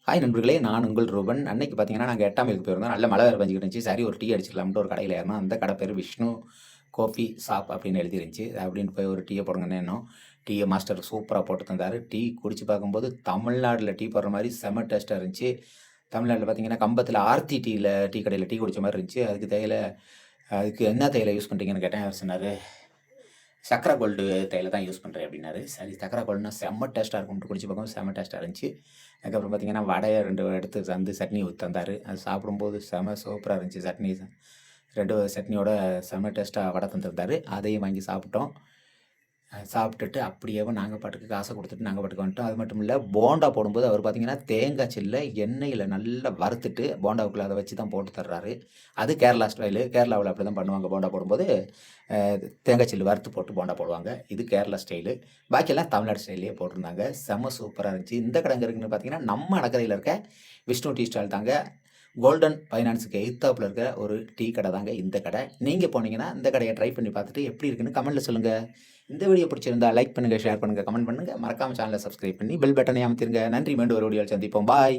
Hi நண்பர்களே! நான் உங்கள் ரூபன். அன்னைக்கு பார்த்தீங்கன்னா, நாங்க 8ஆம் வகுப்பு போயிருந்தோம். நல்ல மழை வேற பெஞ்சுக்கிட்டு இருந்துச்சு. சரி ஒரு டீ அடிச்சிடலாம்ன்ட்டு ஒரு கடையில ஏறுனோம். அந்த கடை பேரு விஷ்ணு காஃபி ஷாப் அப்படின்னு எழுதிருந்துச்சு. அப்படின்னு போய் ஒரு டீய போடுங்கன்னேன்னோம். டீய மாஸ்டர் சூப்பரா போட்டு தந்தாரு. டீ குடிச்சு பார்க்கும்போது, தமிழ்நாடுல டீ போடுற மாரி செம்ம டேஸ்ட்டா இருந்துச்சு. தமிழ்நாடுல பார்த்தீங்கன்னா, கம்பத்துல ஆர்த்தி டீ கடையில டீ குடிச்ச மாரி இருந்துச்சு. அதுக்கு என்ன தேயிலை யூஸ் பண்றீங்கன்னு கேட்டேன். அவர் சொன்னாரு, "சக்கரை கோல்டு தேயிலை தான் யூஸ் பண்றேன்" அப்படின்னாரு. சரி சக்கரை கோல்டுனா செம்ம டேஸ்ட்டா இருக்கும்ன்ட்டு குடிச்சு பார்க்கவும் செம்ம டேஸ்ட்டா இருந்துச்சு. அதுக்கப்புறம் பார்த்தீங்கன்னா, வடைய 2 எடுத்து தந்து சட்னி ஊத்தி தந்தாரு. அது சாப்பிடும்போது செம சூப்பரா இருந்துச்சு. 2 சட்னியோட செம்ம டேஸ்ட்டா வடை தந்திருந்தாரு. அதையும் வாங்கி சாப்பிட்டோம். சாப்பிட்டுட்டு அப்படியேவும் நாங்க பாட்டுக்கு காச குடுத்துட்டு நாங்க பாட்டுக்கு வந்துட்டோம். அது மட்டும் இல்ல, போண்டா போடும்போது அவர் பார்த்தீங்கன்னா, தேங்காய் சில்ல எண்ணெயில நல்லா வறுத்துட்டு, போண்டாவுக்குள்ள அத வச்சு தான் போட்டு தர்றாரு. அது கேரளா ஸ்டைலு. கேரளாவுல அப்படிதான் பண்ணுவாங்க போண்டா போடும்போது. அ தேங்காய் சில்லு வறுத்து போட்டு போண்டா போடுவாங்க. இது கேரளா ஸ்டைலு. பாக்கியெல்லாம் தமிழ்நாடு ஸ்டைல்லயே போட்டிருந்தாங்க. செம்ம சூப்பரா இருந்துச்சு. இந்த கடை எங்க இருக்குன்னு பார்த்தீங்கன்னா, நம்ம அணக்கரையில இருக்க விஷ்ணு டீ ஸ்டால் தாங்க. கோல்டன் ஃபைனான்ஸ்க்கு எய்த்தாப்ல இருக்க ஒரு டீ கடை தாங்க இந்த கடை. நீங்க போனீங்கன்னா, இந்த கடைய ட்ரை பண்ணி பார்த்துட்டு எப்படி இருக்குன்னு கமெண்ட்ல சொல்லுங்க. இந்த வீடியோ பிடிச்சிருந்தா லைக் பண்ணுங்க, ஷேர் பண்ணுங்க, கமெண்ட் பண்ணுங்க. மறக்காம சேனல சப்ஸ்கிரைப் பண்ணி பெல் பட்டனையும் அமுத்திருங்க. நன்றி. மீண்டும் ஒரு வீடியோவில் சந்திப்போம். பாய்.